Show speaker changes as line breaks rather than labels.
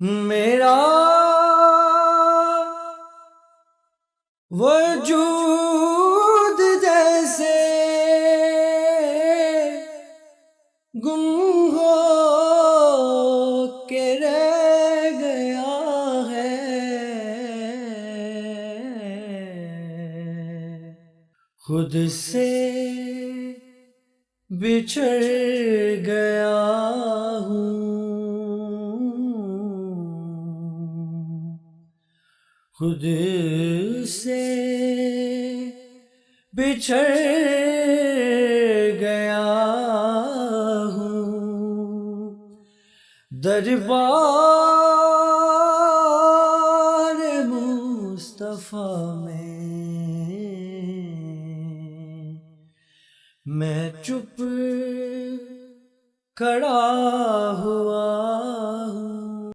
میرا وجود جیسے گم ہو کے رہ گیا ہے، خود سے بچھڑ گیا ہوں، خود سے بچھڑ گیا ہوں، دربار مصطفیٰ میں چپ کھڑا ہوا